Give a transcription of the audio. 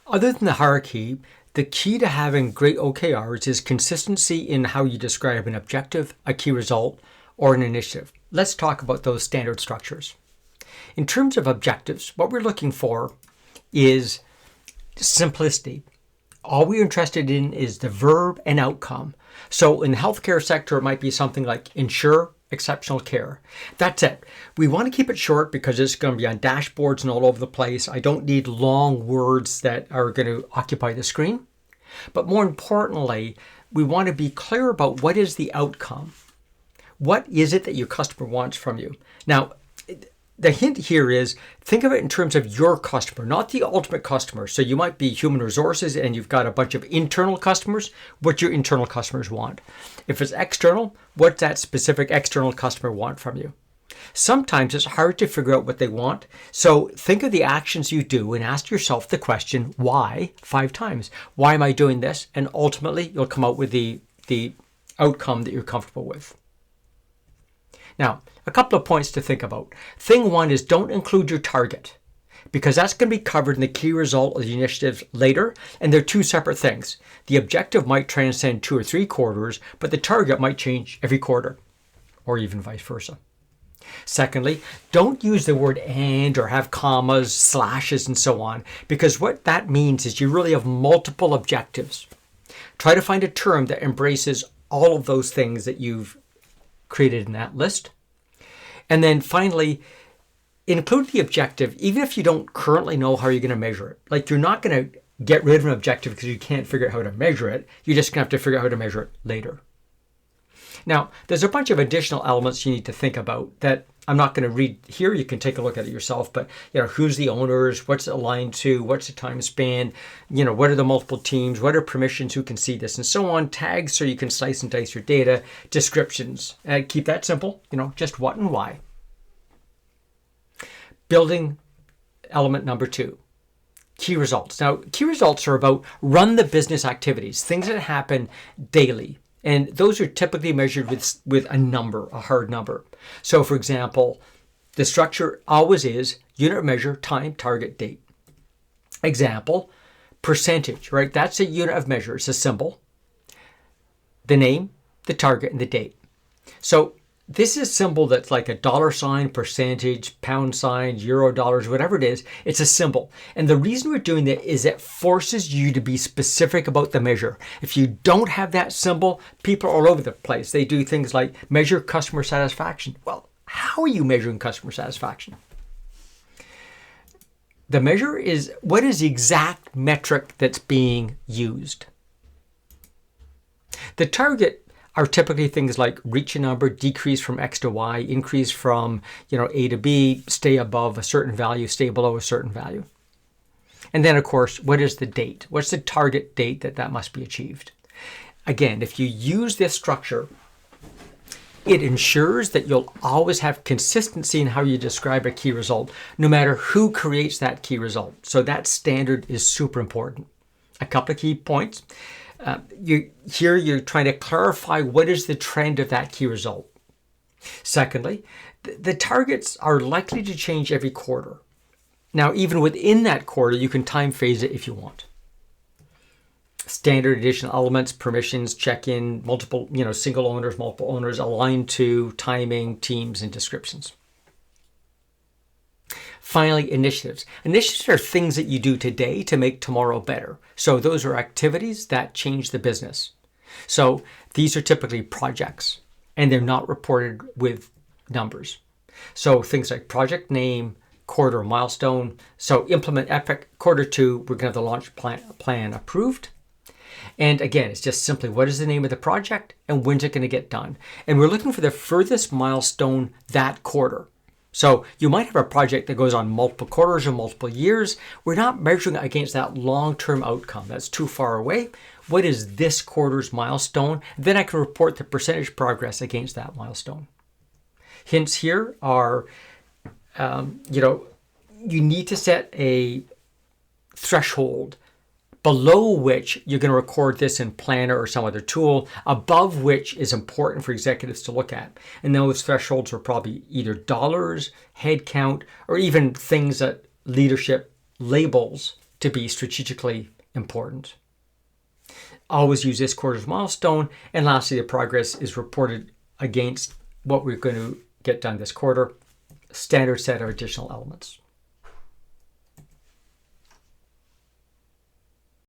Other than the hierarchy, the key to having great OKRs is consistency in how you describe an objective, a key result, or an initiative. Let's talk about those standard structures. In terms of objectives, what we're looking for is simplicity. All we're interested in is the verb and outcome. So in the healthcare sector, it might be something like ensure exceptional care. That's it. We want to keep it short because it's going to be on dashboards and all over the place. I don't need long words that are going to occupy the screen. But more importantly, we want to be clear about what is the outcome. What is it that your customer wants from you? Now, the hint here is think of it in terms of your customer, not the ultimate customer. So you might be human resources and you've got a bunch of internal customers, what your internal customers want. If it's external, what's that specific external customer want from you? Sometimes it's hard to figure out what they want. So think of the actions you do and ask yourself the question, why, 5 times. Why am I doing this? And ultimately, you'll come out with the outcome that you're comfortable with. Now, a couple of points to think about. Thing 1 is don't include your target because that's going to be covered in the key result of the initiatives later, and they're 2 separate things. The objective might transcend 2 or 3 quarters, but the target might change every quarter, or even vice versa. Secondly, don't use the word and or have commas, slashes, and so on, because what that means is you really have multiple objectives. Try to find a term that embraces all of those things that you've created in that list. And then finally, include the objective, even if you don't currently know how you're going to measure it. Like you're not going to get rid of an objective because you can't figure out how to measure it. You're just going to have to figure out how to measure it later. Now, there's a bunch of additional elements you need to think about that I'm not going to read here. You can take a look at it yourself, but who's the owners, what's it aligned to, what's the time span, what are the multiple teams, what are permissions, who can see this, and so on. Tags so you can slice and dice your data, descriptions. Keep that simple, just what and why. Building element number 2. Key results. Now, key results are about run the business activities, things that happen daily. And those are typically measured with a number, a hard number. So for example, the structure always is unit of measure, time, target, date. Example, percentage, right? That's a unit of measure. It's a symbol. The name, the target, and the date. So this is a symbol that's like a $, percentage, pound sign, euro, dollars, whatever it is. It's a symbol. And the reason we're doing that is it forces you to be specific about the measure. If you don't have that symbol, people are all over the place. They do things like measure customer satisfaction. Well, how are you measuring customer satisfaction? The measure is what is the exact metric that's being used. The target are typically things like reach a number, decrease from X to Y, increase from A to B, stay above a certain value, stay below a certain value. And then, of course, what is the date? What's the target date that must be achieved? Again, if you use this structure, it ensures that you'll always have consistency in how you describe a key result, no matter who creates that key result. So that standard is super important. A couple of key points. You're trying to clarify what is the trend of that key result. Secondly, the targets are likely to change every quarter. Now, even within that quarter, you can time phase it if you want. Standard additional elements, permissions, check-in, multiple, single owners, multiple owners, aligned to timing, teams, and descriptions. Finally, initiatives. Initiatives are things that you do today to make tomorrow better. So those are activities that change the business. So these are typically projects, and they're not reported with numbers. So things like project name, quarter milestone. So implement Epic, quarter 2, we're going to have the launch plan approved. And again, it's just simply what is the name of the project and when's it going to get done. And we're looking for the furthest milestone that quarter. So you might have a project that goes on multiple quarters or multiple years. We're not measuring it against that long-term outcome. That's too far away. What is this quarter's milestone? Then I can report the percentage progress against that milestone. Hints here are, you need to set a threshold below which you're going to record this in Planner or some other tool, above which is important for executives to look at. And those thresholds are probably either dollars, head count, or even things that leadership labels to be strategically important. Always use this quarter's milestone. And lastly, the progress is reported against what we're going to get done this quarter. Standard set of additional elements.